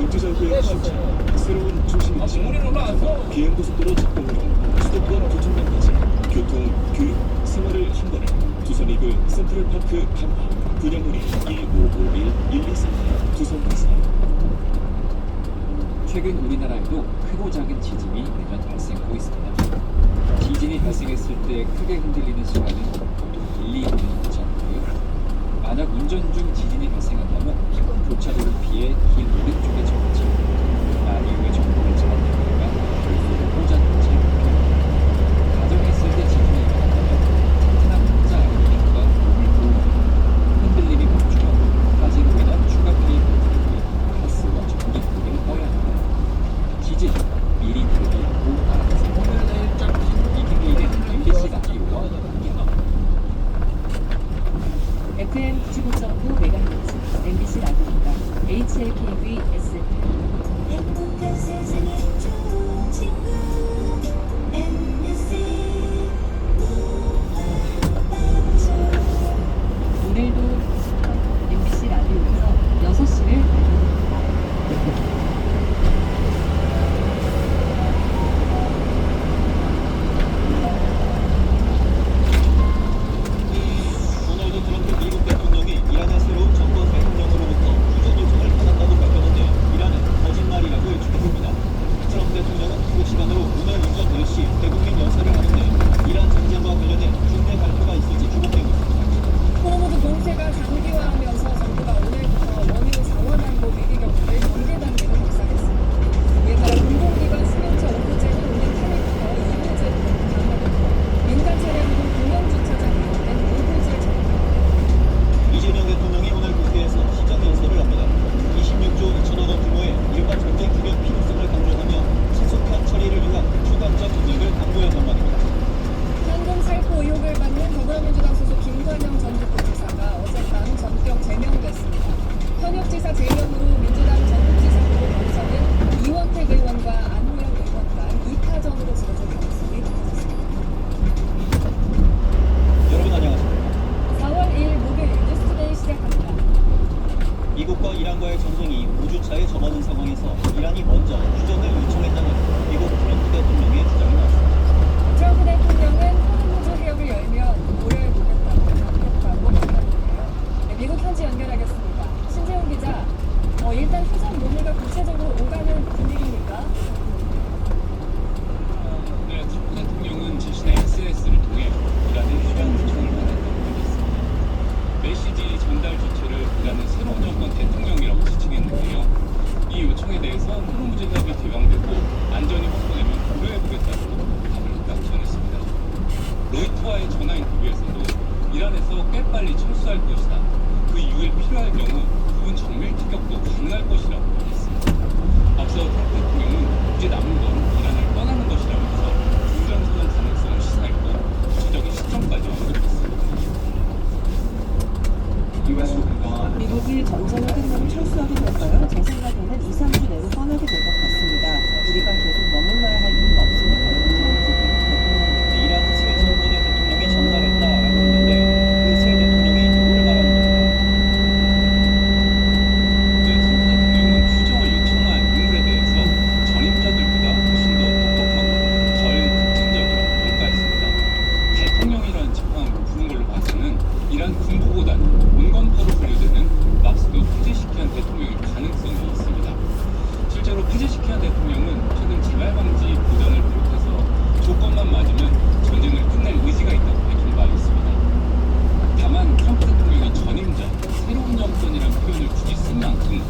국제장교의 신차, 새로운 중심이지 비행고속도로 작동으로 수도권 교통망까지 교통, 교육, 생활을 한 번에 두산이글 센트럴파크 강화 분양문의 1551123 두산공사. 최근 우리나라에도 크고 작은 지진이 매년 발생하고 있습니다. 지진이 발생했을 때 크게 흔들리는 시간은 보통 1, 2분이 되지 않고요. 만약 운전 중 지진이 발생한다면 교차로를 피해 길 오른쪽에 정지, 라디오의 정보를 잡아내다가 별도로 꽂아둔 채 불편합니다. 가정에 있을 때 지진이 일어난다면 튼튼한 상자 아래과 몸을 보호하고 흔들림이 멈추면 화재로 인한 추가 피해를 줄이기 가스와 전기 구비를 꺼야 합니다. 지진, 미리 대비하고 알아보세요. 이기계에는 MBC 라디오와 함께합니다. FM 95.9MHz MBC 라디오입니다. HLKB SM. 행복한 세상에 좋은 친구 MBC 오늘도 MBC 라디오에서 6시를 알려드립니다. 오늘도 트럼프 미국 대통령이 이란의 새로운 정권 대통령으로부터 휴전 요청을 받았다고 밝혔는데 이란은 거짓말이라고 일축했습니다. 트럼프 대통령은 한국 시간으로 오늘 오전 10시 대국민 연설을 하는데 이란 전쟁과 관련해 중대 발표가 있을지 주목되고 있습니다. 호르무즈 공세가 장기화하면서 정부가 오늘부터 원유 자원안보 위기 경보를 경계 단계로 격상했습니다. 이에 따라 공공기관 승용차 5호제는 오늘 8일부터 2호제로 강화되고 민간 차량으로 공영주차장 이용된 5호제 정비. 이재명 대통령이 오늘 국회에서 시정 연설을 합니다. 26조 2천억 원 규모의 일반 전쟁 구현 필요성을 강조하며 신속한 처리를 위한 추가적 전력을 당부할 전망입니다. 현금 살포 의혹을 받는 더불어민주당 소속 김관영 전북구지사가 어젯밤 전격 제명됐습니다. 현역지사 제명으로 민주당 전북지사 후보 경선은 이원택 의원과 안호영 의원 간 2파전으로 치러질 가능성이 높아졌습니다. 여러분 안녕하십니까. 4월 2일 목요일 뉴스데이 시작합니다. 미국과 이란과의 전쟁이 5주차에 접어든 상황에서 이란이 먼저 휴전을 요청했다는 미국 트럼프 대통령의 주장이 나왔습니다. 트럼프 대통령은 호르무즈 해역을 열면 고려해 보겠다고 답했다고 밝혔는데요. 미국 현지 연결하겠습니다. 신재훈 기자, 일단 휴전 논의가 구체적으로 오가는 분위기입니까? 네, 트럼프 대통령은 자신의 SNS를 통해 이란의 휴전 요청을 받았다고 밝혔습니다. 메시지 전달 주체를 이란은 새로운 정권 대통령이라고 지칭했는데요. 이 요청에 대해서 호르무즈 해협이 개방되고 안전이 확보되면 고려해보겠다고 답을 했다고 전했습니다. 로이터와의 전화 인터뷰에서도 이란에서 꽤 빨리 철수할 것이다. 그 이후에 필요할 경우 부분 정밀 타격도 가능할 것이라고 말했습니다. 앞서 트럼프 대통령은 이제 남은 건 이란을 떠나는 것이라면서 중전선언 가능성을 시사했고 구체적인 시점까지 언급했습니다. 미국이 전쟁을 끝내고 철수하게 될까요? 제 생각에는 2, 3주 내로 떠나게 될 것 같습니다. 우리가 계속 머물러야 할 이유가 없으니까요. 대통령입니다. 이란 새 정권의 대통령이 전달했다라고 했는데 그 새 대통령이 누구를 말하는 겁니까? 네, 트럼프 대통령은 휴정을 요청한 인물에 대해서 전임자들보다 훨씬 더 똑똑하고 덜 급진적이라고 평가했습니다. 대통령이라는 직함을 부른 걸로 봐서는 이란 군부보다는 온건파로 분류되는 맙스도 폐지시키는 대통령일 가능성이 있습니다. 실제로 폐지시키는 대통령은 최근 재발 방지 보전을 비롯해서 조건만 맞으면 전쟁을 끝낼 의지가 있다고 밝힌 바 있습니다. 다만 트럼프 대통령이 전임자, 새로운 정권이라는 표현을 굳이 쓴 만큼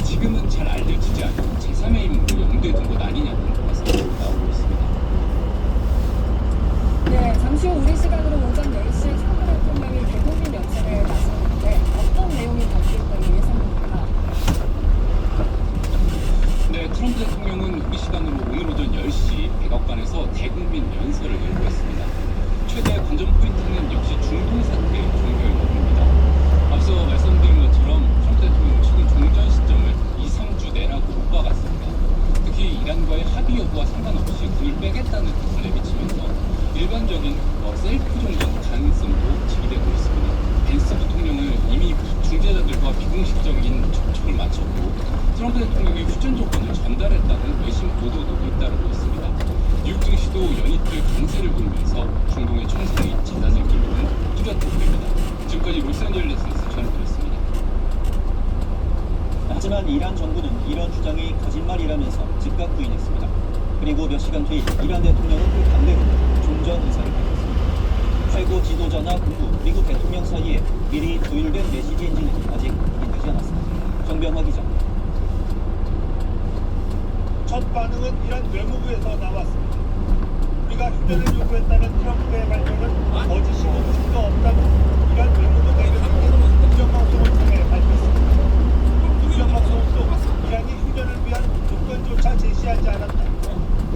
지금은 잘 알려지지 않은 제3의 인물을 염두에 둔 것 아니냐는 말씀이 나오고 있습니다. 네, 잠시 후 우리 시간으로 오전 10시에 트럼프 대통령이 대국민 연설에 나서는데 어떤 내용이 담길 걸로 예상됩니까? 네, 트럼프 대통령은 우리 시간으로 오늘 오전 10시 백악관에서 대국민 연설을 예고했습니다. 최대 관전 포인트는 역시 중동 사태의 종결 여부입니다. 앞서 말씀드린 것처럼 트럼프 대통령은 최근 종전 시점을 2, 3주 내라고 못 박았습니다. 특히 이란과의 합의 여부와 상관없이 군을 빼겠다는 뜻을 내비치면서 일반적인 셀프 종전 가능성도 제기되고 있습니다. 벤스 부통령을 이미 중재자들과 비공식적인 접촉을 마쳤고 트럼프 대통령이 휴전 조건을 전달했다는 외신 보도도 잇따르고 있습니다. 뉴욕 증시도 연이틀 강세를 보이면서 중동의 총선이 잦아질 기류는 뚜렷해 보입니다. 지금까지 로스앤젤레스에서 전해드렸습니다. 하지만 이란 정부는 이런 주장이 거짓말이라면서 즉각 부인했습니다. 그리고 몇 시간 뒤 이란 대통령은 그 반대로 종전 의사를 밝혔습니다. 최고 지도자나 군부, 미국 대통령 사이에 미리 조율된 메시지인지는 아직 확인되지 않았습니다. 정병화 기자. 첫 반응은 이란 외무부에서 나왔습니다. 우리가 휴전을 요구했다는 트럼프의 발표는 거짓이고 증거 없다고 이란 외무부 대변인은 국정방송을 통해 밝혔습니다. 국정방송도 이란이 휴전을 위한 조건조차 제시하지 않았다.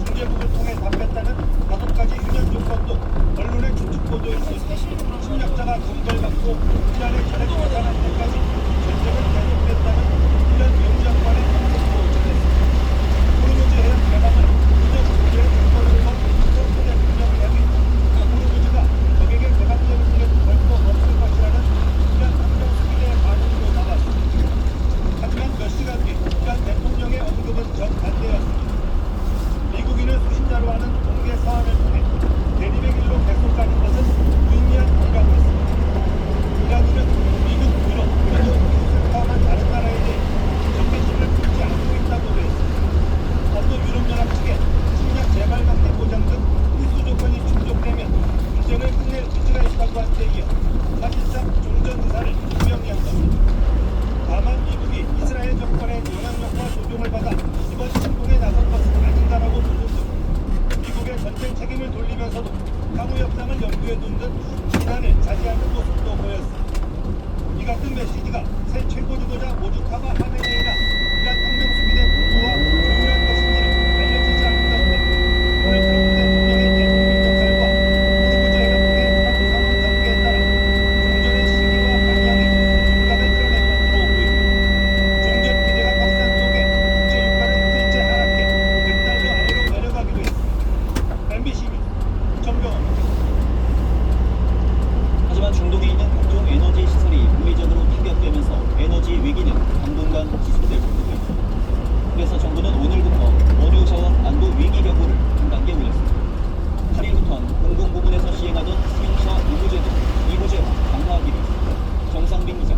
중재국을 통해 답했다는 5가지 휴전 조건도 언론의 추측 보도에서 침략자가 검거받고 이란의 전액 파산할 때까지 전쟁은 계속됐다는 이란 외무장관의 통보도 전했습니다. 호르무즈 해협 개방은 휴전 국제의 조건으로만 트럼프 대통령 대비 호르무즈가 적에게 개방되는 일은 결코 없을 것이라는 이란 국정 수비대의 반응으로 나왔습니다. 하지만 몇 시간 뒤 이란 대통령의 언급은 정반대였습니다. 미국인을 수신자로 하는 공개 사안을 통해 대립의 길로 계속 가는 것은 무의미한 일이라고 했습니다. 이란은 미국, 유럽, 그리고 미국을 포함한 다른 나라에 대해 적개심을 품지 않고 있다고 했습니다. 또 유럽연합 측에 침략 재발광대 보장 등 필수 조건이 충족되면 전쟁을 끝낼 의지가 있다고 한 데 이어 사실상 종전 의사를 분명히 한 겁니다. 다만 미국이 이스라엘 정권의 영향력과 조종을 받아 이번 침공에 나선 것은 아닌가라고 보는 등 미국의 전쟁 책임을 돌리면서도 향후 협상을 염두에 둔 듯 비난을 자제하는 모습도 보였습니다. 이 같은 메시지가 새 최고 지도자 모주타바 하메네이나 이란 혁명수비대 군부와 조율한 것인지는 알려지지 않은 가운데 오늘 트럼프 대통령의 대통령 연설과 호르무즈 해협의 향후 상황 전개에 따라 종전의 시기와 방향이 둔감에 드러낸 것으로 보입니다. 종전 기대가 확산 속에 국제 유가는 일제 하락해 100달러 아래로 내려가기도 했습니다. MBC 뉴스 정병호입니다. 하지만 중동에 있는 각종 에너지 시설이 물리적으로 타격되면서 에너지 위기는 당분간 지속될 것으로 보입니다. 그래서 정부는 오늘부터 원유 자원 안보 위기 경보를 한 단계 올렸습니다. 8일부터는 공공부문에서 시행하던 수용차 요구제도 2호제와 강화하기로 했습니다. 정상빈 기자.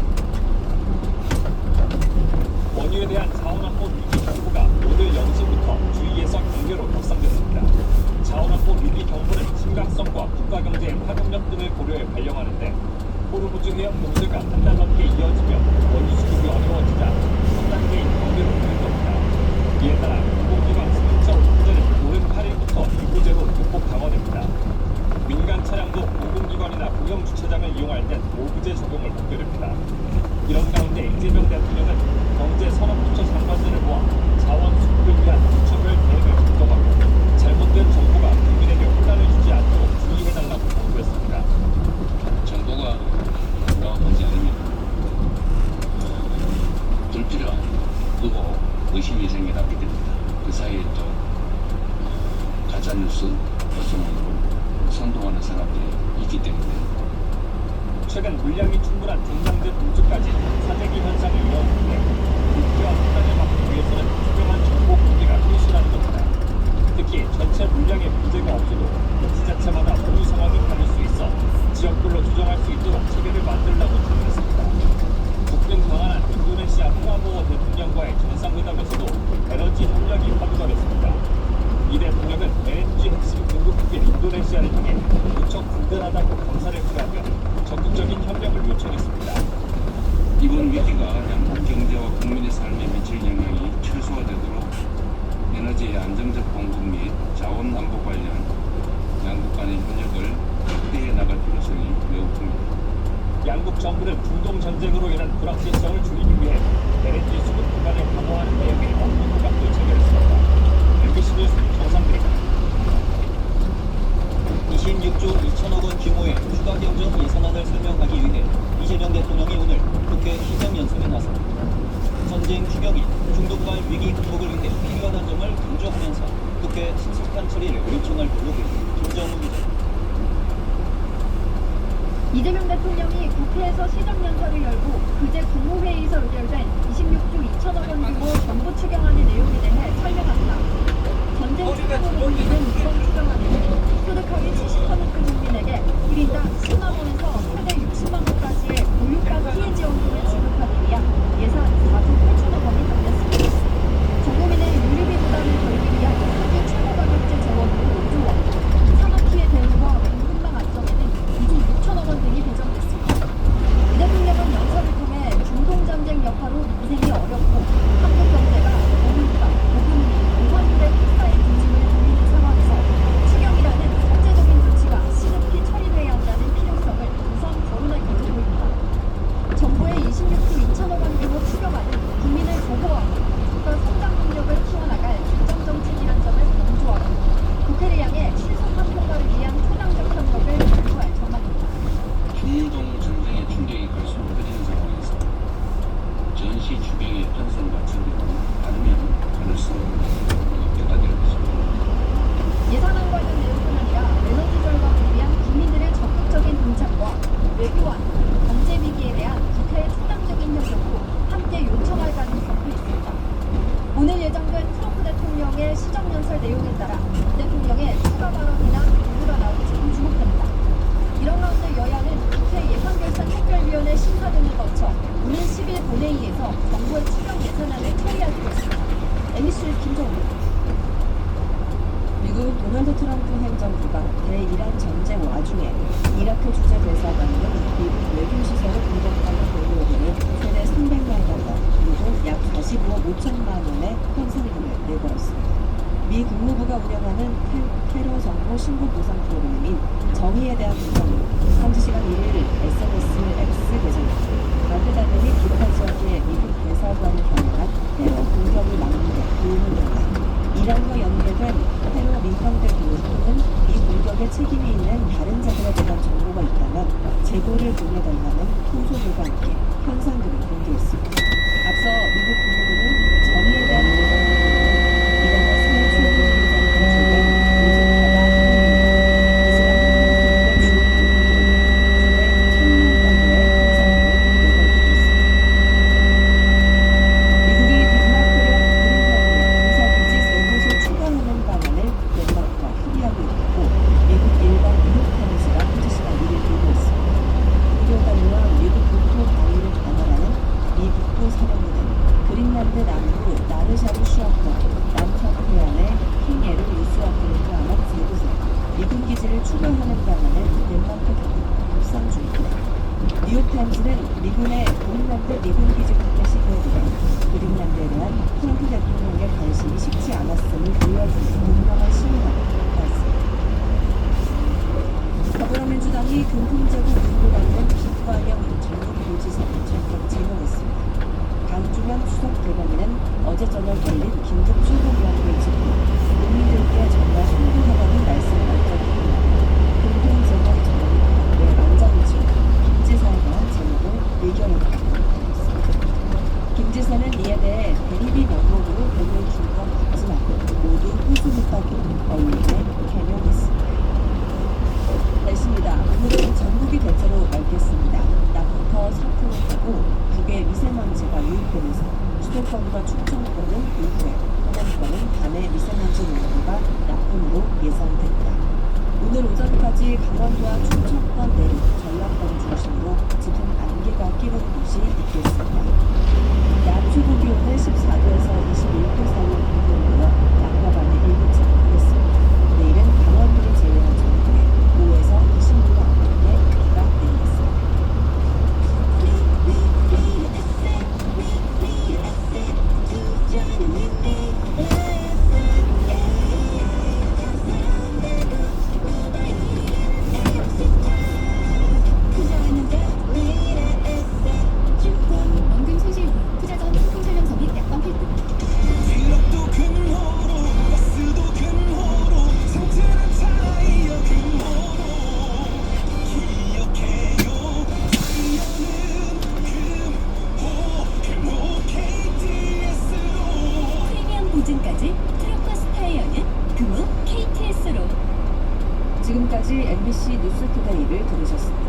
원유에 대한 자원안보 위기 경보가 오늘 0시부터 주위에서 경계로 격상됐습니다. 자원안보 위기 경보는 심각성과 국가경제의 파급력 등을 고려해 발령하는데 호르무즈 해협 봉쇄가 한 달 넘게 이어지며 원유 수급이 어려워지자 첫 단계인 경계로 오른 겁니다. 이에 따라 공공기관 승용차 오프제는 오는 8일부터 2호제로 대폭 강화됩니다. 민간 차량도 공공기관이나 공영 주차장을 이용할 땐 5부제 적용을 받게 됩니다. 이런 가운데 이재명 대통령은 경제 산업부처 장관들을 모아 자원 수급을 위한 부처별 대응을 작성하고 잘못된 정보가 국민에게 혼란을 주지 않도록 주의해달라고 당부했습니다. 정보가 나오지 않으면 불필요하고 의심이 생겨나게 됩니다. 그 사이에 또 가짜뉴스, 버스만으로 선동하는 사람들이 있기 때문에 최근 물량이 충분한 중장제 분수까지 사재기 현상이 이어오는데 불필요한 혼란을 막기 위해서는 투명한 정보 공개가 필수라는 겁니다. 특히 전체 물량에 문제가 없어도 지자체마다 원유 상황이 다를 수 있어 지역별로 조정할 수 있도록 체계를 만들라고 제안했습니다. 국빈 강한한 인도네시아 프라보워 대통령과의 정상회담에서도 에너지 협력이 화두가 됐습니다. 이 대통령은 LNG 핵심 공급국인 인도네시아를 향해 무척 든든하다고 감사를 표하며 적극적인 협력을 요청했습니다. 이번 위기가 양국 경제와 국민의 삶에 미칠 영향이 최소화되도록 에너지의 안정적 공급 및 자원 안보 관련 양국 간의 협력을 확대해 나갈 필요성이 매우 큽니다. 양국 정부는 중동 전쟁으로 인한 불확실성을 줄이기 위해 LNG 수급 구간을 강화하는 내용의 업무 조각도 체결했습니다. MBC 뉴스 정상들입니다. 26조 2천억 원 규모의 추가 경정 예산안을 설명하기 위해 이재명 대통령이 오늘 국회 시정연설에 나섭니다. 전쟁 추격이 중동발 위기 극복을 위해 필요하다는 점을 강조하면서 국회 신속한 처리를 요청할 걸로 보입니다. 김정우 기자. 이재명 대통령이 국회에서 시정연설을 열고 그제 국무회의에서 의결된 26조 2천억 원 규모 정부 추경안의 내용에 대해 설명합니다. 전쟁 추경으로 올리는 이번 추경안에는 소득하위 70% 국민에게 1인당 10만 원에서 최대 60만 원까지의 고유가 피해 지원금을 지급하기 위한 예산 4조 8천억 원이 담겼습니다. 전국민의 유류비 부담을 덜기 위한 한국 최고 가격제 재원으로 5조 원, 산업 피해 대응과 공급망 안정에는 2조 6천억 원 등이 배정됐습니다. 이 대통령은 연설을 통해 중동전쟁 여파로 민생이 어렵고 한국 경제가 고물가, 고금리, 고환율의 흑사의 중심을 보이는 상황에서 추경이라는 선제적인 조치가 시급히 처리돼야 한다는 필요성을 우선 거론할 것으로 보입니다. 정부의 26조 2천억 원 규모 추경안은 국민을 보호하고 국가 성장 동력을 키워나갈 국정 정책이란 점을 강조하고 국회를 향해 신속한 통과를 위한 초당적 협력을 요구할 전망입니다. 중동 전쟁의 충격이 갈수록 커지는 상황에서 전시 추경의 편성과 준비는 다르면 갈수록 높게가 될 것입니다. 예산안 관련 내용뿐 아니라 에너지 절감을 위한 국민들의 적극적인 동참과 외교안, 경제 위기에 대한 국회의 초당적인 협력도 함께 요청할 가능성도 있습니다. 오늘 예정된 트럼프 대통령의 시정연설 내용에 따라 대통령의 추가 발언이나 요구가 나올지 주목됩니다. 이런 가운데 여야는 국회 예산결산특별위원회 심사 등을 거쳐 오는 10일 본회의에서 정부의 추경 예산안을 처리하기로 했습니다. MBC 김정우입니다. 미국 도널드 트럼프 행정부가 대이란 전쟁 와중에 이라크 주재 대사관으로 미국 외교시설을 공격하는 공무원에게 최대 300만 달러, 그리고 약 45억 5천만 원의 현상금을 내걸었습니다. 미 국무부가 운영하는 테러 정보 신고 보상 프로그램인 정의에 대한 보상으로 현지시간 1일 SNS X 계정에 바그다드 및 기타 지역의 미국 대사관을 겨냥한 테러 공격을 막는 데 도움을 된다. 이란과 연계된 테러 민병대 교육 또는 이 공격에 책임이 있는 다른 자들에 대한 정보가 있다면 제보를 보내달라는 통소들과 함께 현상금을 공개했습니다. 앞서 미국 국무부는 정의에 대한 보상을 이란의 새 최고 지휘자 관측에 무속하다 하는 이 시간 한국 주요 주의 1,000만 달러의 현상금을 내걸고 있습니다. 미국이 덴마크령 그린란드에 군사기지 3곳을 추가하는 방안을 덴마크와 협의하고 있고 미국 일간 뉴욕타임스가 현지 시간 1일 보도했습니다. 우려단과 미국 국토 방위를 관할하는 미 국토 사령부는 그린란드 남부 나르샤르 슈아크와 남서부 해안의 킹에르 유스와크를 포함한 3곳에 미군 기지를 추가하는 방안을 덴마크 경찰과 협상 중입니다. 뉴욕타임스는 미군의 그린란드 미군 기지 확대 시도에 대해 그린란드에 대한 트럼프 대통령의 관심이 식지 않았음을 보여주는 분명한 신호라고 평가했습니다. 더불어민주당이 금품제국 운동하는 김관영 전국도지사를 전격 제명했습니다. 강준현 수석대변인은 어제 저녁 열린 긴급 출근위원회에 집회 국민들께 정말 송구하다는 말씀을 남겼습니다. 금품제국 전국이 왜 만장을 치고 김지사에 대한 제목을 의견을 밝혔습니다. 김지사는 이에 대해 대리비 명목으로 돈을 준 건 맞지만 모두 호소했다고 언론에 개명했습니다. 날씨입니다. 오늘은 전국이 대체로 맑겠습니다. 낮부터 서풍을 타고 북에 미세먼지가 유입되면서 수도권과 충청권은 오후에, 호남권은 밤에 미세먼지 농도가 나쁨으로 예상됩니다. 오늘 오전까지 강원도와 충청권 내륙, 전라권 중심으로 짙은 안개가 끼는 곳이 있겠습니다. 낮 최고 기온은 14도에서 21도 사이로 공동되어 낮과 밤에 일교차가 크겠습니다. 내일은 강원도를 제외한 전국에 5에서 20도 안팎의 비가 내리겠습니다. 원금 손실 후 투자 전 상품 설명서 및 약관 필드. 인력도 금호로 가스도 금호로 상태는 타이어 금호로 기억해요. 타이어는 금호 KTS로 프리미엄 보증까지 트럭과 스타이어는 금호 KTS로. 지금까지 MBC 뉴스투데이를 들으셨습니다.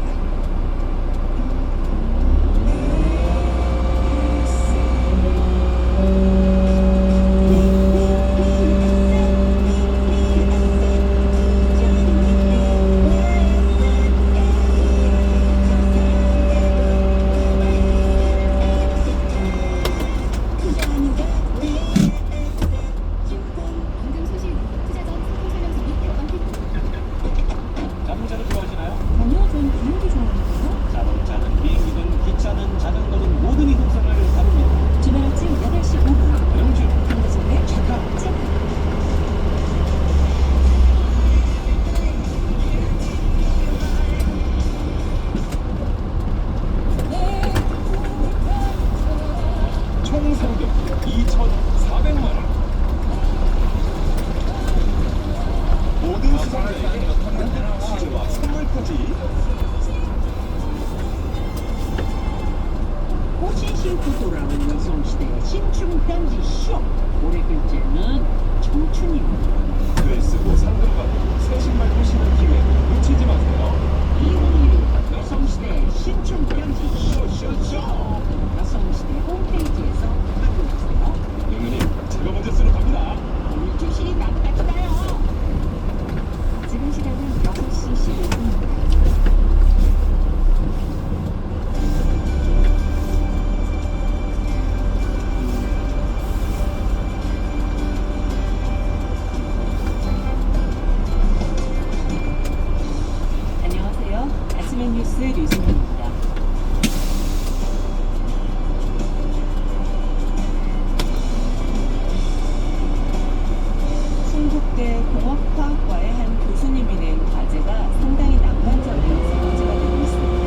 서울대 공업화학과의 한 교수님이 낸 과제가 상당히 낭만적이어서 화제가 되고 있습니다.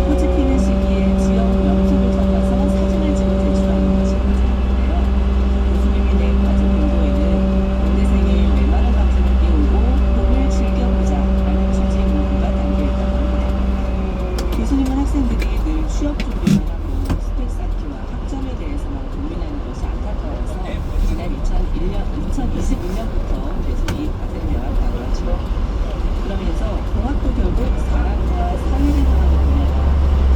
꽃이 피는 시기에 지역 명소를 적어서 사진을 찍어 제출하는 것이 문제인데요. 교수님이 낸 과제 공고에는 공대생의 메마른 감성을 띄우고 봄을 즐겨보자 라는 취지의 문구가 담겨있다고 합니다. 교수님은 학생들이 늘 취업 준비만 하고 스펙 쌓기와 학점에 대해서만 고민하는 것이 안타까워서 지난 2021년부터 계속 이 과제를 내왔다고 하죠. 그러면서 공학도 결국 사람과 사회를 향하는 분야다.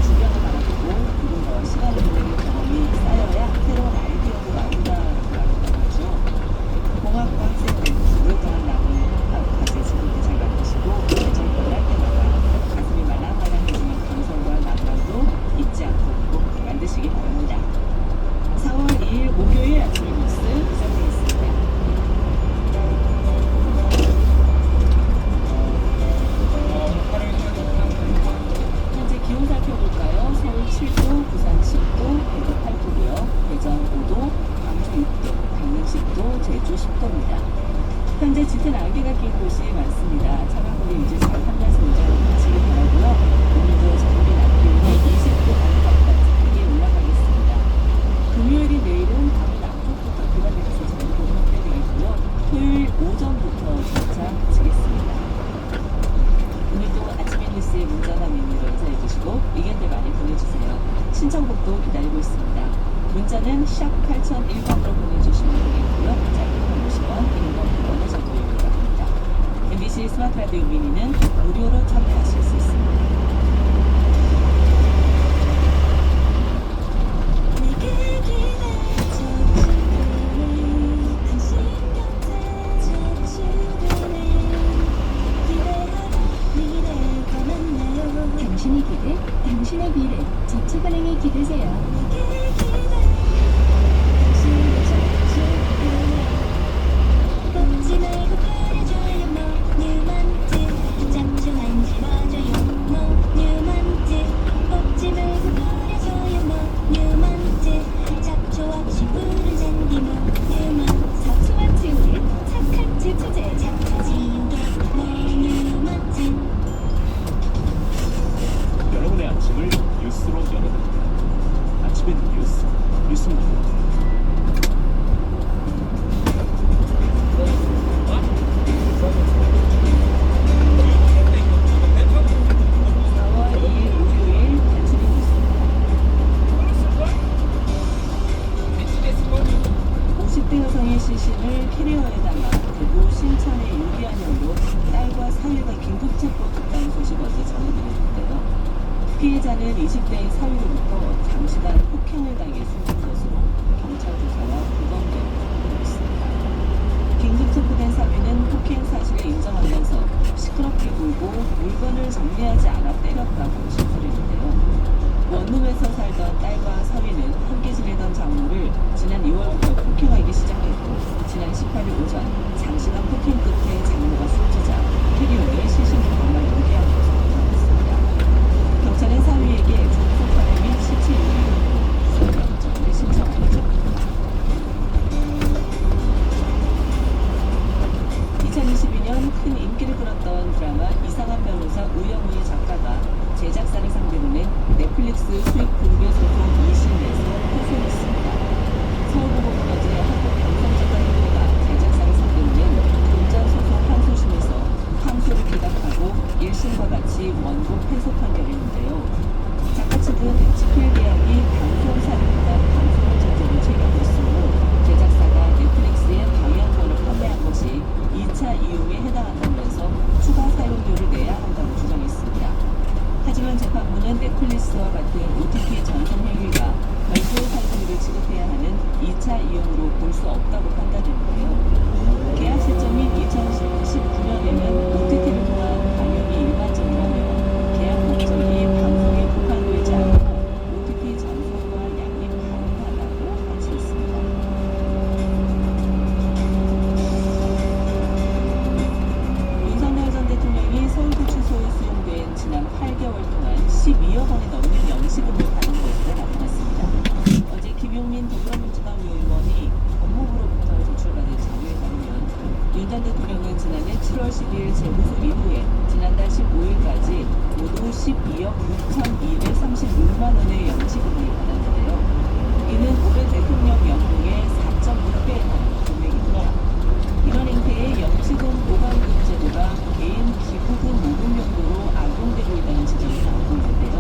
주변을 바라보고 누군가와 시간을 보내는 경험이 쌓여야 새로운 아이디어도 나온다라고 말했다고 하죠. 공학과 학생들 오랫동안 남은 과제 즐겁게 잘 만드시고 예정권을 할 때마다 가슴이 말랑말랑해지는 감성과 낭만도 잊지 않고 꼭 만드시기 바랍니다. 4월 2일 목요일 아침 뉴스 시작하겠습니다. 현재 기온 살펴볼까요? 서울 7도, 부산 10도, 대구 8도고요. 대전 5도, 광주 6도, 강릉 10도, 제주 10도입니다. 현재 짙은 안개가 낀 곳이 많습니다. 차량거리 유지 잘 하면서 운전하시기 바라고요. 오늘도 전국의 낮 기온이 20도 안팎까지 크게 올라가겠습니다. 금요일인 내일은 밤 남쪽부터 비가 내려서 전국으로 확대되겠고요. 토요일 오전부터 점차 그치겠습니다. 오늘도 아침의 뉴스에 문자나 미니로 인사해주시고 의견들 많이 보내주세요. 신청곡도 기다리고 있습니다. 문자는 샵 8001번으로 보내주시면 되겠고요. 짧은 건 50원, 긴 건 100원의 정보 이용료가 됩니다. MBC 스마트 라디오 미니는 무료로 참여하실 수 있습니다. 내게 기대줘 지금은 당신 곁에 저주되네 기대하고 미래가 만나요 당신의 기대, 당신의 미래, 저축은행에 기대세요. 내게 기대 당신의 저주되네 걷지 말고 버려줘요 모뉴먼트 짭조한 집어줘요 모뉴먼트 걷지 말고 버려줘요 모뉴먼트 잡초 없이 푸른 잔디 모뉴먼트 사소한 지우개, 착한 제초제. 잡초 지우개 모뉴먼트 여러분의 아침을 뉴스로 열어드립니다. 아침엔 뉴스입니다. 4월 2일 목요일 단축이 있습니다. 50대 여성의 시신을 캐리어에 담아 대구 신천의 유기한역으로 딸과 사위가 긴급 체포됐다는 소식 어제 전해드렸는데요. 피해자는 20대인 사위로부터 장시간 폭행을 당해 숨진 것으로 경찰 조사와 구금 결과가 있습니다. 긴급 체포된 사위는 폭행 사실을 인정하면서 시끄럽게 굴고 물건을 정리하지 않아 때렸다고 진술했는데요. 원룸에서 살던 딸과 사위는 함께 지내던 장모를 지난 2월부터 폭행하기 시작했고 지난 18일 오전 장시간 폭행 끝에 장모가 숨지자 캐리어에 시신을 담아 연기한 것으로 드러났습니다. 경찰은 사위에게 중폭발해 및 시체 유기 혐의로 구속영장을 신청하였죠. 2022년 큰 인기를 끌었던 드라마 이상한 변호사 우영우의 작가가 제작사를 상대로 낸 넷플릭스 수익 분배 소송 2심에서 패소했습니다. 서울고법원의 한국변호사 윤 전 대통령은 지난해 7월 12일 재구속 이후에 지난달 15일까지 모두 12억 6,236만 원의 영치금을 받았는데요. 이는 올해 대통령 연봉의 4.6배에 달하는 금액입니다. 이런 행태의 영치금 보관금 제도가 개인 기부금 모금 용도로 악용되고 있다는 지적이 나오고 있는데요.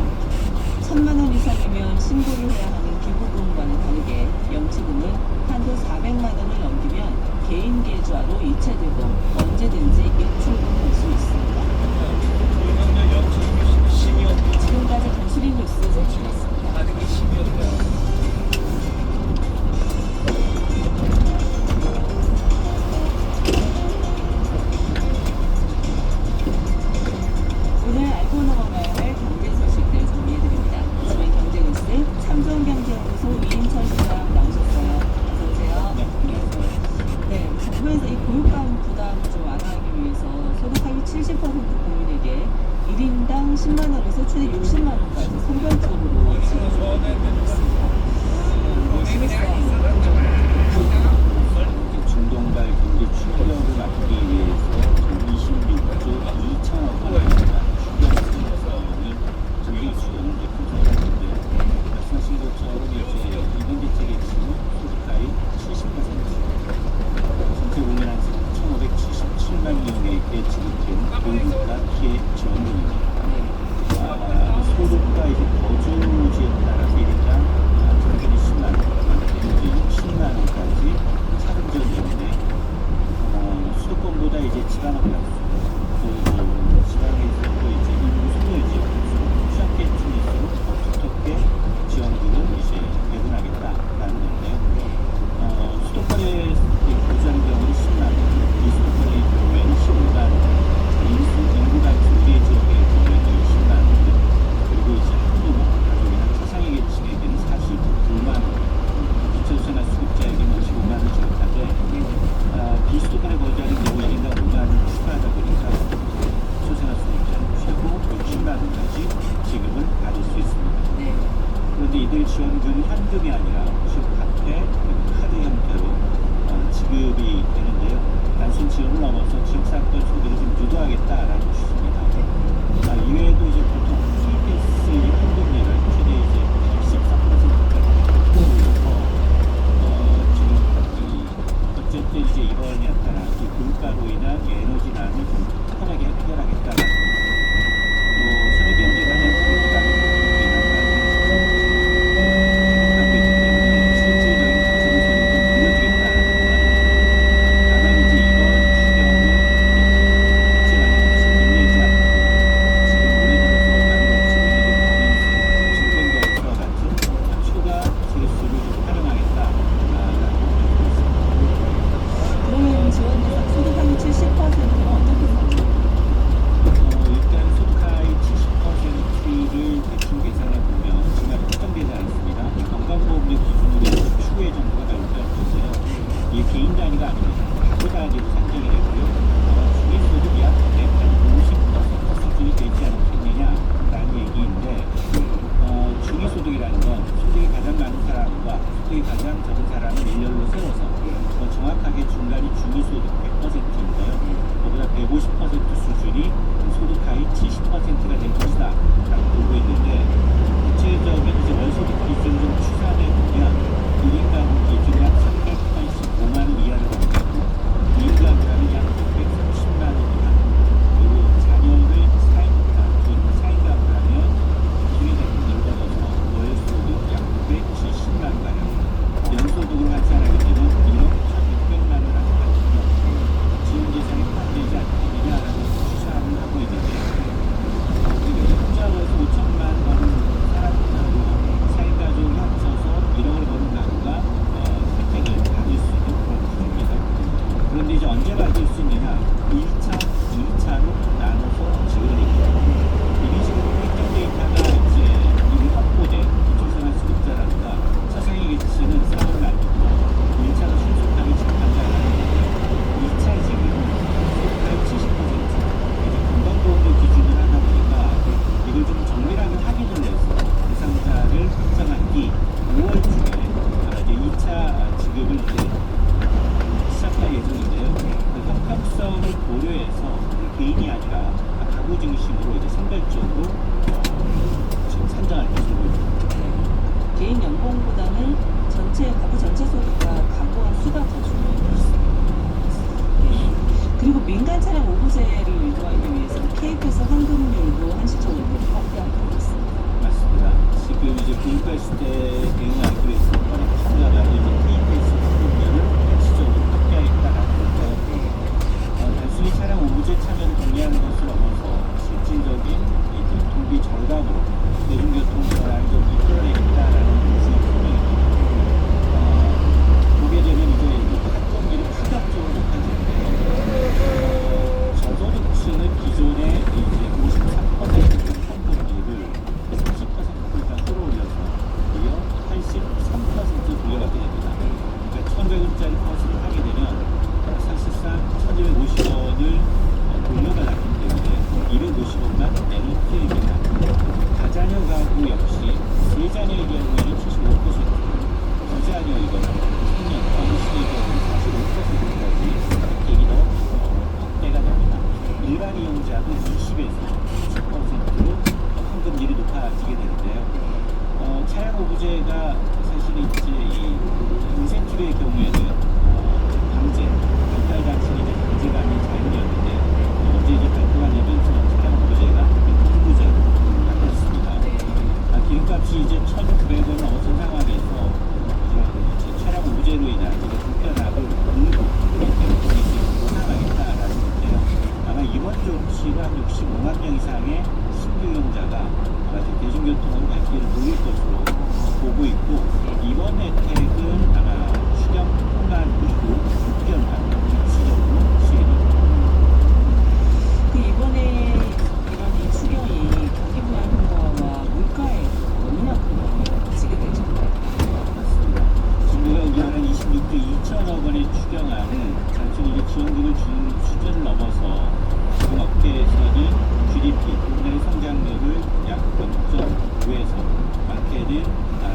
1,000만 원 이상이면 신고를 해야 하는 기부금과는 다르게 영치금은 한도 400만 원을 넘기면 개인 계좌로 이체되고 언제든지 입출금할 수 있습니다. 지금까지 단수리 뉴스 제시했습니다. 오늘 알고 넘어가야 할 경제 소식들 정리해드립니다. 이번엔 경제 뉴스 삼성경제연구소 이인철 시장 나오셨어요. 어서 오세요. 네, 정부에서 이 교육감 부담을 좀 완화하기 위해서 소득 하위 70% 국민에게 1인당 10만 원에서 최대 60만 원까지 선별적으로 지원을 하고 있습니다. 중동발 경제 충격을 막기 위해서 26조 2천억 원입니다. 경제 지원을 구성하는데 말씀하신 것처럼 이번 대책의 핵심은 소득 하위 70%. 전체 보면 한 3,577만 명에게 지급된 교육과 피해 지원금입니다. 소득과 거주지에 따라서 1인당 전체적인 10만 원, 60만 원까지 차등 지원되는데 수도권보다 지방은 또 지방에서 또 인구 소멸 지역, 취약계층일수록 두텁게 지원금을 배분하겠다라는 건데요. 수도권에 거주하는 경우는 10만 원, 비수도권의 경우에는 15만 원, 인구가 두 개 지역의 경우에는 20만 원, 그리고 한부모 가족이나 차상위 계층에게는 49만 원, 기초생활 수급자에게는 55만 원 지급하되 비수도권에 거주하는 경우 1인당 5만 원 추가하다 보니까 기초생활 수급자는 최고 60만 원까지 지급을 받을 수 있습니다. 그런데 이들 지원금은 현금이 아니라 지역화폐, 카드 형태로 지급이 되는데요. 단순 지원을 넘어서 지역사회권 소비를 좀 유도하겠다라는 취지입니다. 이외에도 보통 TPS 현금리를 최대 13%까지 어쨌든 이번에 따라 물가로 인한 에너지난을 좀 편하게 해결하겠다라는 또 소비경제가 가장 큰 부담이 생각하고 있기 때문에 실질적인 가성소리도 물려주겠다라는 겁니다. 다만 이번 추경은 국제관리 없이 끝내지 않고 지금 올해 들어서 다른 업체들에게 버는 증권거래소와 같은 추가 세수를 좀 활용하겠다라고 그러면 지원 대상 소득 하위 70%는 어떻게 사죠? 일단 소득하위 70%를 대충 계산해 보면 지금 확정되지 않았습니다. 건강보험료 기준으로 해서 추후에 정부가 발표할 텐데요. 이게 개인 단위가 아닙니다. 가구 단위로 산정이 되고요. 중위소득이 약 50% 수준이 되지 않겠느냐라는 얘기인데 중위소득이라는 건 소득이 가장 많은 사람과 소득이 가장 적은 사람을 일렬로 세워서 정확하게 중간이 중위소득 100%인데요. 그보다 150% 수준이 소득 하위 70%가 될 것이다 라고 보고 있는데 구체적인 월소득 기준을 좀 추산해 보면 1인 가구 기준이 약 385만 원 이하를 넘기고 2인 가구라면 약 630만 원 이하, 그리고 자녀를 4인 가구라면 기준이 넓어져서 월소득 약 970만 가량, 연소득으로 환산하게 되면 1억 1,600만 원 안팎이며 지원 대상에 포함되지 않느냐라는 추산을 하고 있는데 혼자로서 5천만 원 사람하고 4인 가족이 합쳐서 1억을 버는 가구가 혜택을 받을 수 있는 그런 구조입니다. 그런데 언제 받을 수 있느냐? 1차, 2차로 나눠서 지원입니다. 이런 식으로 획득 데이터가 이미 확보된 기초생활 수급자라든가 차상위 계층은 사업을 만들고 1차로 신속하게 집행한다라는 건데요. 2차 지급은 소득하위 70%, 건강보험료 기준을 하다 보니까 이걸 좀 정밀하게 확인을 해서 대상자를 확정한 뒤 5월쯤에 이제 2차 지급을 시작할 예정인데요. 그 개인이 아니라 가구 중심으로 이제 선별적으로 지금 산정할 것으로 보입니다. 개인 연봉보다는 가구 전체 소득과 가구원 수가 더 중요해요. 네. 그리고 민간 차량 오부제를 유도하기 위해서 KP에서 환급률도 한시적으로 확대하고 있습니다. 맞습니다. 지금 이제 구입했을 때 대응하기 위해서 투자가 이제 KPS 환급률을 한시적으로 확대하겠다라는 거죠. 단순히 차량 오부제 참여를 독려하는 것을 넘어서 실질적인 이제 도비 절감으로 대중교통 전환을 좀 이끌어내겠다라는 것이 분명입니다. 보게 되면 이제 환급률이 파격적으로 높아지는데 저소득층은 기존에 이제 53%의 환급률을 30%로 일단 끌어올려서 무려 83% 돌려받게 됩니다. 그러니까 1,100원짜리 버스를 타게 되면 사실상 1,250원을 돌려받았기 때문에 250원만 내는 셈입니다. 다자녀 가구 역시 세자녀의 경우에는 75%, 부자녀이거나 청년, 어르신의 경우는 45%까지 혜택이 더 확대가 됩니다. 일반 이용자도 20에서 10%로 환급률이 높아지게 되는데요. 차량 오부제가 사실 이제 이 인센티브의 경우에는 강제, 발달 당시는 강제가 아닌 자율이었는데 이제 발표가 되면서 차량 오부제가 공부제로 바뀌었습니다. 기름값이 이제 1,900원을 넘어선 상황에서 이제 차량 오부제로 인한 불편함을 일부 보상하겠다라는 건데요. 아마 이번 조치가 한 65만 명 이상의 신규 이용자가 대중교통으로 갈 길을 돌릴 것으로 보고 있고, 이번 혜택은 아마 추경 통관 이후 6개월간 일시적으로 시행이 그 이번에 이런 이 추경이 경기 부양 효과와 물가에 너무나 큰 영향을 미치게 되죠. 맞습니다. 정부가 의결한 26조 2천억 원의 추경안은 단순히 이제 지원금을 주는 수준을 넘어서 지금 업계에서는 GDP, 국내 성장률을 약 0.9에서 많게는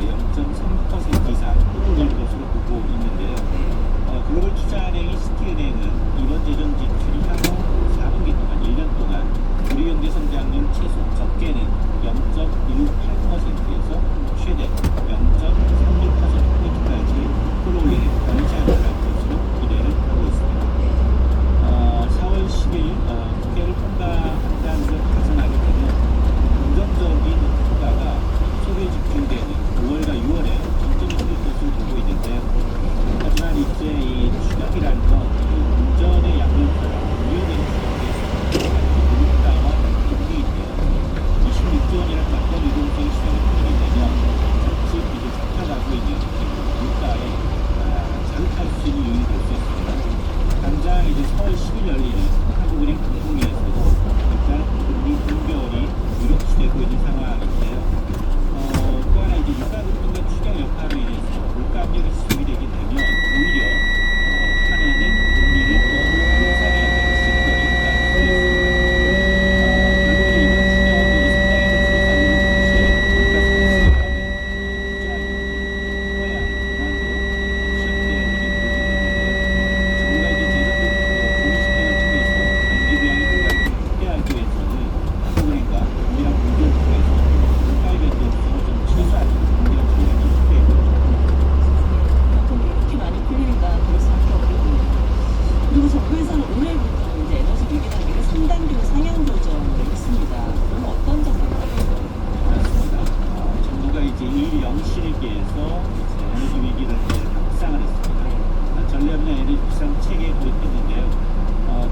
0.3% 이상 끌어올릴 것으로 보고 있는데요. 글로벌 투자은행인 시티은행은 이번 재정 지출이 향후 4분기 동안 1년 동안 우리 경제 성장률 최소 적게는 0.18%에서 최대 0.36%까지 끌어올리는 권위자를 할 것으로 기대를 하고 있습니다. 4월 10일 국회를 통과한다는 걸 가정하게 되면 긍정적인 효과가 소비에 집중되는 5월과 6월에 정점이 될 것으로 보고 있는데요. 하지만 이제 이 추경이라는 건 운전의 양면처럼 위험한 추경에서 물가와 경기인데요. 26조 원이라는 막대한 유동성이 시장에 풀리게 되면 자칫 이제 잡혀가고 있는 물가에 자극할 수 있는 요인이 될 수 있습니다. 당장 이제 4월 10일 열리는 한국은행 금통위에서도 일단 금리 동결이 유력시되고 있는 상황인데요. 또 하나 이제 유가급등과 추경 여파로 인해서 물가 압력이 지속이 되게 되면 오히려 하나는 금리를 더 인상해야 되는 시그널이 있습니다. 결국에 이번 추경이 상당히 거칠어서는 물가 상승이 가는 투자 이용, 소양, 문화도 시작되는 일이 보이게 되는데요. 정부가 이제 재정 조기 집행을 통해서 경기 부양의 효과를 확대하기 위해서는 한국은행과 금리랑 공조를 통해서 물가의 변동성을 좀 최소화하는 그런 전략이 필요해 보입니다. 돈이 이렇게 많이 풀리니까 그럴 수밖에 없겠군요. 그리고 정부에서는 올해부터 이제 에너지 위기 단계를 3단계로 상향 조정을 했습니다. 그럼 어떤 점인가요? 맞습니다. 정부가 이제 1일 0실기에서 에너지 위기 단계를 확산을 했습니다. 전력이나 에너지 비상 체계에 도입했는데요.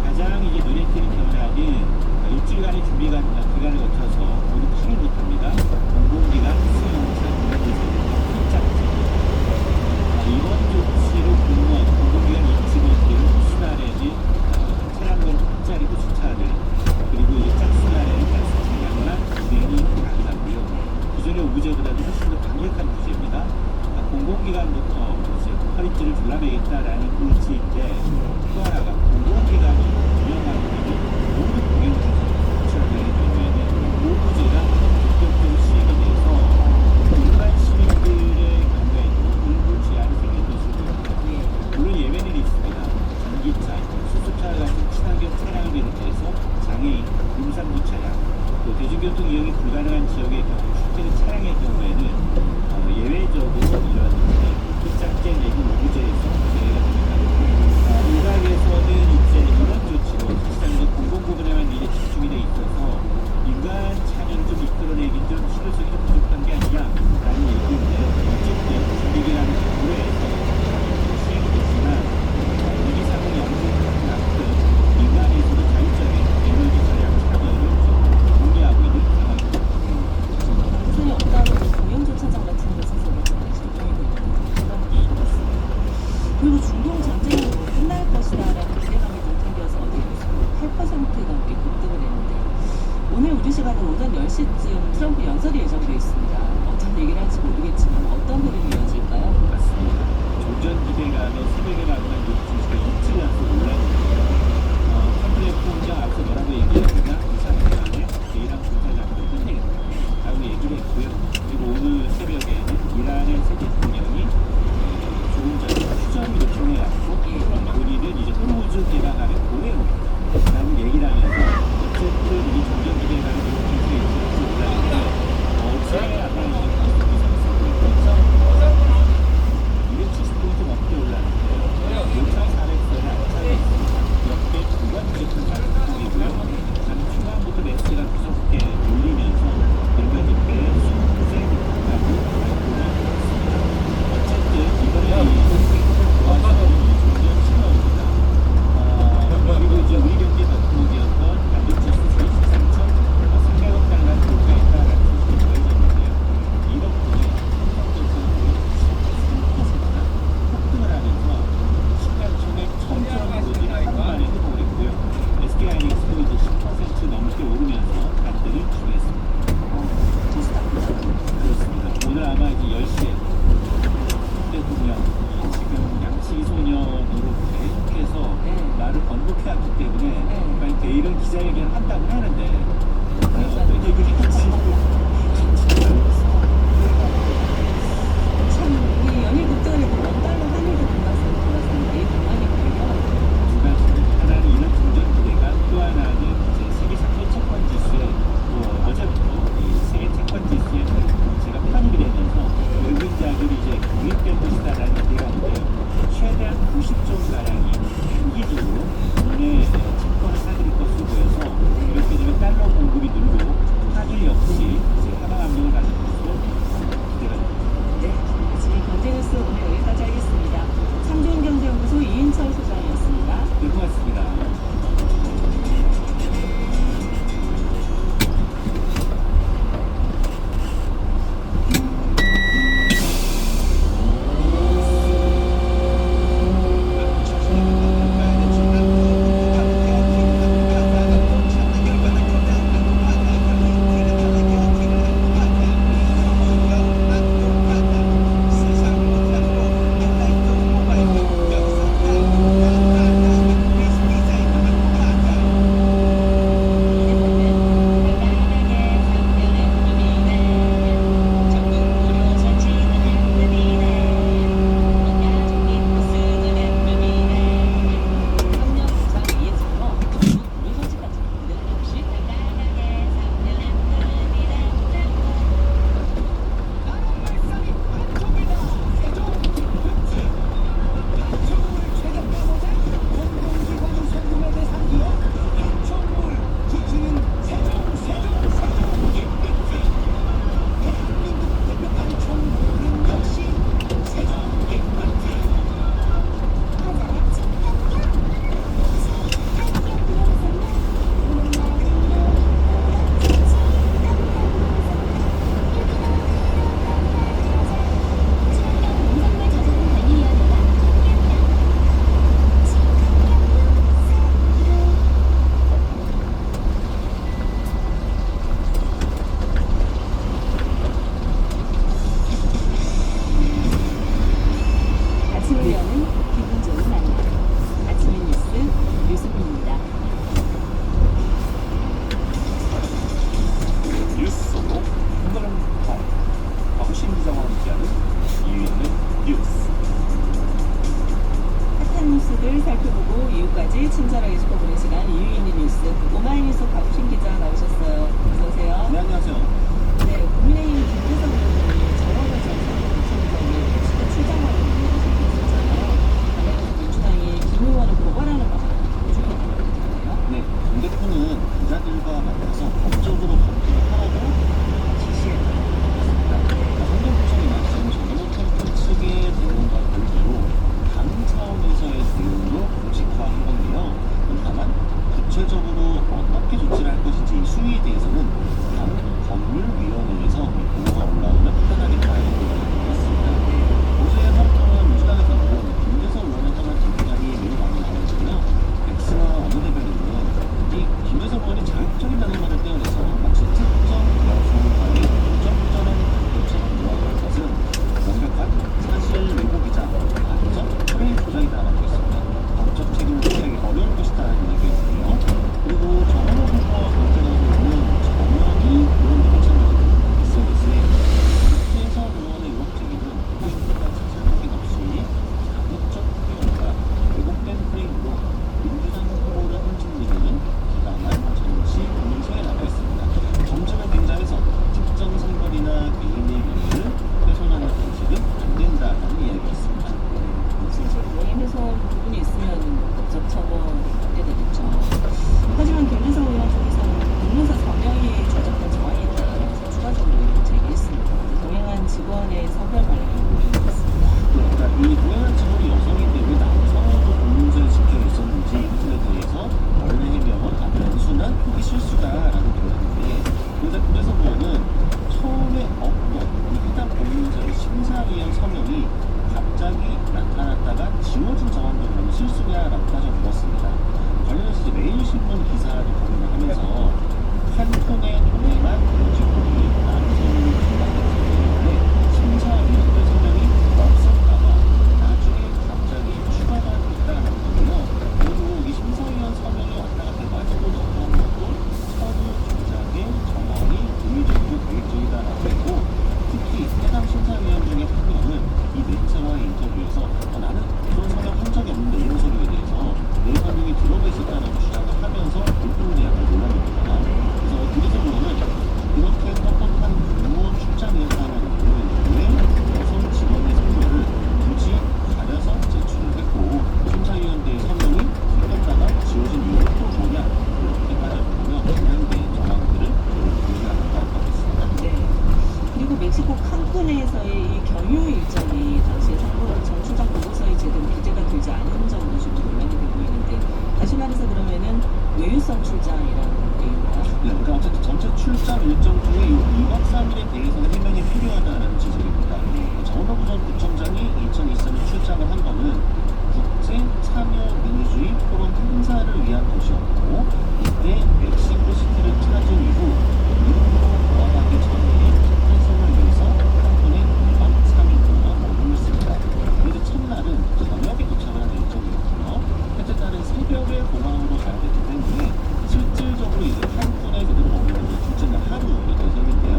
가장 이제 눈에 띄는 변화는 일주일간의 준비간 기간을 거쳐서 모두 8일부터입니다. 공공기관 수용차 입장제. 이번 조치로 공무원, 공공기관 임직원들은 수날에는 차량별 짝짜리 호수차를, 그리고 이제 짝수날에는 가스 차량만 운행이 가능하고요. 기존의 오부제보다도 훨씬 더 강력한 규제입니다. 공공기관부터 이제 허리띠를 졸라매겠다라는 의지인데, 또 하나 장애인, 임산부 차량, 또 대중교통 이용이 불가능한 지역의 경우 출퇴근 차량의 경우에는 예외적으로 이런 기착제 내지 우부제에서 제외가 됩니다. 일각에서는 이제 이런 조치로 사실상 공공부분에만 이제 집중이 돼 있어서 인간 참여를 좀 이끌어내긴 좀 실효성이 좀 부족한 게 아니냐라는 얘기인데요. 어쨌든 준비기라는 도로에서 시행이 됐지만 위기사고 양쪽으로 만큼 인간에서도 자율적인 에너지 절약 참여를 좀 공개하고 있는 상황입니다. 우선이 없다는 공영주차장 같은 곳에서도 적용이 되는 그런 것같습니다. 그리고 중동 전쟁이 끝날 것이다라는 기대감이 좀 생겨서 어제 8%가 넘게 급등을 했는데 오늘 우리 시간은 오전 10시쯤 트럼프 연설이 예정되어 있습니다. 어떤 얘기를 할지 모르겠지만 어떤 흐름이 이어질까요? 맞습니다. 조전 기대감에 새벽에 나오는 뉴스가 이틀 연속 올랐는데요. 트럼프 대통령 앞서 뭐라고 얘기했느냐, 이스라엘의 이란 군사작전을 끝내겠다 라고 얘기를 했고요. 그리고 오늘 새벽에는 이란의 새 대통령이 조금 전에 휴전 요청을 갖고 우리는 이제 호르무즈 개방하는 고래 오겠다 라고 얘기를 하면서 어쨌든 이 조전 기대감이 높은 상태에서 올랐는데 어제 아마 이제 270포인트 넘게 올랐는데요. 5,400선을 앞차에 역대 두 번째 큰 상승이고요. 초반부터 매수가 무섭게 눌리면서 몇 가지 매수 세하고 발표가 있습니다. 어쨌든 이번에 도와주는 조전 신호입니다. 그리고 이제 우리 경제 덕목이었던 반도체 수출 3,300억 달러 들어가 있다라는 소식이 보여졌는데요. 이 덕분에 폭등을 하면서 시가총액 전체적으로 하루 만에 회복을 했고요. SK하이닉스도 이제 10% 넘게 오르면서 반등을 주도했습니다. 그렇습니다. 오늘 아마 이제 10시에 대통령 지금 양치 소년으로 계속해서 말을 번복해왔기 때문에 내일은 기자회견을 한다고 하는데 이제 그게 같이 참, 이 연일 급등을 해도 원달러 환율도 올랐습니다. 이 동안이고요. 두 가지. 하나는 이런 중전 기대감, 또 하나는 이제 세계 상대 채권 지수에 어제부터 이 세계 채권 지수에 제가 편입이 되면서 외국인 자금이 이제 공입될 것이다라는 기대가 있는데요. 최대한 90조 가량이 단기적으로 국내 채권을 사들일 것으로 보여서 이렇게 되면 달러 공급이 늘고 환율 역시 이제 하방 압력을 가질 것으로 기대가 됩니다. 네, 지금 경제뉴스 오늘 여기까지 하겠습니다. 상종경제연구소 이인철 소장이었습니다. 네, 고맙습니다. 뉴스를 살펴보고 이후까지 친절하게 짚어보는 시간 이유 있는 뉴스 오마이뉴스 소속 박우신 기자 나오셨어요. 어서 오세요. 네, 안녕하세요. 네, 국민의힘 김대성 의원이 정원을 전 사무총장이 수도 출장하는 문제가 생겼었잖아요. 관련해서 민주당이 김 의원을 고발하는 방안을 해주겠다는 거잖아요. 네, 정 대표는 기자들과 만나서 법적으로 검토를 하라고 지시했다고 했습니다. 환경부총이나 지금 정부 캠프 측의 대응과 별개로 당 차원에서의 대응으로 공식화한 건데요. 다만 구체적으로 어떻게 조치를 할 것인지 이 수위에 대해서는 당 법률위원회에서 보고가 올라오면 편하게 봐야 된다고 했습니다. 어제 하루 동안 민주당에서는 김대성 의원을 향한 비판이 매우 많이 나왔는데요. 백승화 원내대변인은 이 김대성 의원이 자극적인 단어만을 떼어내서 마치 특정 여성과의 적절한 관계처럼 돌아갈 것은 완벽한 사실 왜곡이자 안전 프레임 조작이다라고 했습니다. 법적 책임을 지하기 어려울 것이다라는 이야기였고요. 그리고 정원호 후보와 권재관 후보는 정원이 의원도 마찬가지로 SNS에 김대성 의원의 의혹 제기는 사실과 사실 확인 없이 자극적 표현과 왜곡된 프레임으로 민주당 후보를 흠집내는 기강한 정치 공세에 나가있습니다. 정책을 빙자해서 특정 선거리나 개인의 명예를 훼손하는 방식은 안 된다는 이야기였습니다. 실제 개인 훼손 부분이 있으면 법적 처벌을 받게 되겠죠. 하지만 김대성 의원 쪽에서는 공문서 서명이 조작된 정황이 있다면서 추가적으로 의혹을 제기했습니다. 동행한 직원의 성별 관련 의혹이 있습니다. 그러니까 이 동행한 직원이 여성인데 왜 남성으로 공문서에 찍혀 있었는지 이 부분에 대해서 원래 해명은 단순한 표기 실수다라고 들었는데 그러자 김대성 의원은 처음에 없던 이 해당 공문서의 심사위원 서명이 갑자기 나타났다가 지워진 정황도 그러면 실수냐라고 따져 물었습니다. 관련해서 이제 매일신문 기사를 공유를 하면서 칸쿤에 동행한 직원이 남성으로 전달된 서명인데 심사위원들 서명이 없었다가 나중에 갑자기 추가가 됐다는 건데요. 그리고 이 심사위원 서명이 왔다 갔다 빠지고 넘어간 것도 서류 조작의 정황이 의미적이고 계획적이다라고 했고 특히 해당 심사위원 중에 한 명은 이 매체와의 인터뷰에서 나는 그런 서명 한 적이 없는데 이런 서류에 대해서 내 서명이 들어가 있었다라고 주장을 하면서 불평에 약간 논란입니다. 그래서 김대성 의원은 이렇게 떳떳한 공무원 출장이었다는 왜 여성 직원의 서류를 굳이 가려서 제출을 했고 심사위원들의 서명이 생겼다가 지워진 이유는 또 뭐냐 이렇게 따져보며 관련된 정황들을 공개하겠다고 했습니다. 네. 그리고 멕시코 칸쿤에서의 이 경유 일정이 당시에 전 출장 보고서에 제대로 기재가 되지 않은 점으로 지금 논란이 되고 있는데 다시 말해서 그러면은 외유성 출장이라는 얘기인가요? 네, 그러니까 어쨌든 전체 출장 일정 중에 이 2박 3일에 대해서는 해명이 필요하다는 지적입니다. 정원호 전 구청장이 2023년 출장을 한 거는 국제 참여 민주주의 포럼 행사를 위한 것이었고 이때 멕시코 시티를 찾은 이후 미국으로 돌아가기 전에 활성을 위해서 칸쿤에 2박 3일 동안 머물렀습니다. 그래서 첫날은 저녁에 도착을 한 일정이었고요. 첫째 날은 새벽에 공항으로 가야 되기 때문에 실질적으로 이제 칸쿤에 그대로 머무는 게 둘째 날 하루의 대선인데요.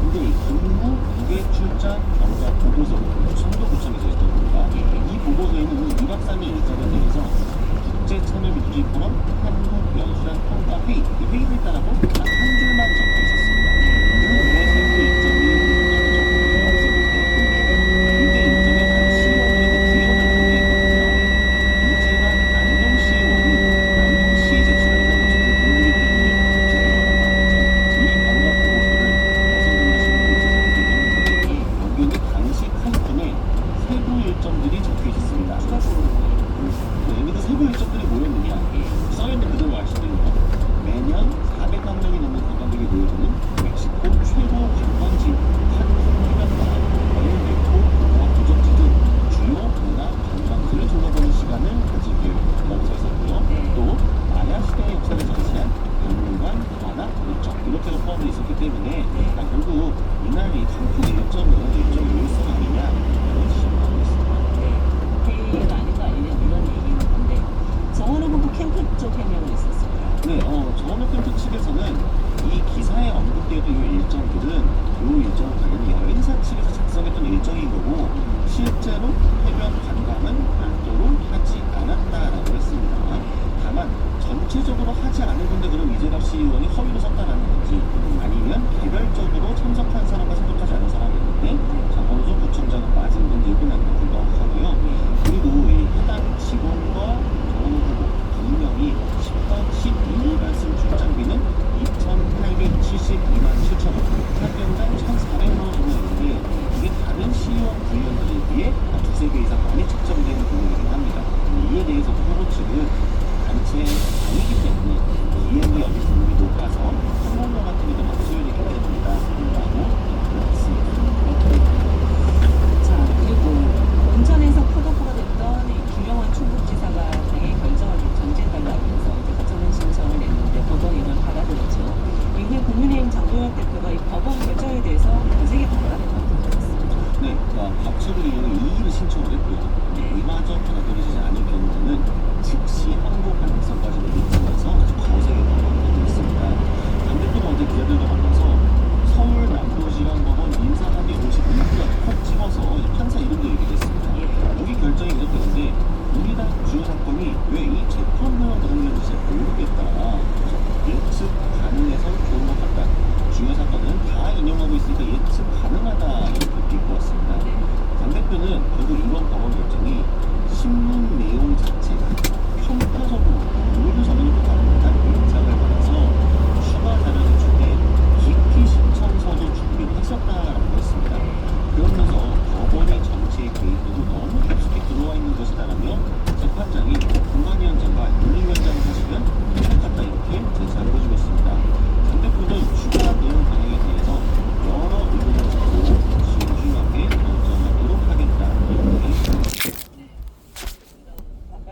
근데 이 근무 무계 출장 경과 보고서 청도구청에서 했던 겁니다. 이 보고서에는 2박 3일 일정에 대해서 국제 참여 민주주의 포럼 한국 연수단 평가 회의 이 회의를 따라고 단 한 줄만 적혀 있었습니다. 그 외 세부 일정이 전부 없었기 때문에 군대 일정에 같이 머무는 그 구역을 공개했거든요. 이재만 안동시의원이 안동시에 제출해서 어차피 모르기 때문에 제대로라고 하면서 이 경과 보고서를 여성분과 신문에 있어서 공개했는데 여기에 당시 칸쿤에 세부 일정들이 적혀 있었습니다. 그 세부 일정들이 뭐였느냐? 써있는 그대로 말씀드리면 매년 400만 명이 넘는 관광객이 모여드는 멕시코 최고 관광지 칸쿤 해변과 엘메코 공원 도적지 등 주요 문화 관광지를 둘러보는 시간을 가질 계획이라고 써 있었고요. 또 마야 시대의 역사를 전시한 박물관, 관악, 물정 이렇게도 포함되어 있었기 때문에 결국 이날 이 칸쿤 일정은 일정 요일성 아니냐 이런 지적을 하고 있습니다. 회의가 아닌 거 아니냐 이런 얘기인 건데 정원호 후보 캠프 쪽 해명은 있었을까요? 네, 정원호 캠프 측에서는 이 기사에 언급되었던 이 일정들은 이 일정을 당연히 여행사 측에서 작성했던 일정인 거고 실제로 해변 관광은 별도로 하지 않았다라고 했습니다. 다만 전체 전체적으로 하지 않은 건데 그럼 이재갑 시의원이 허위로 썼다라는 건지 아니면 개별적으로 참석한 사람과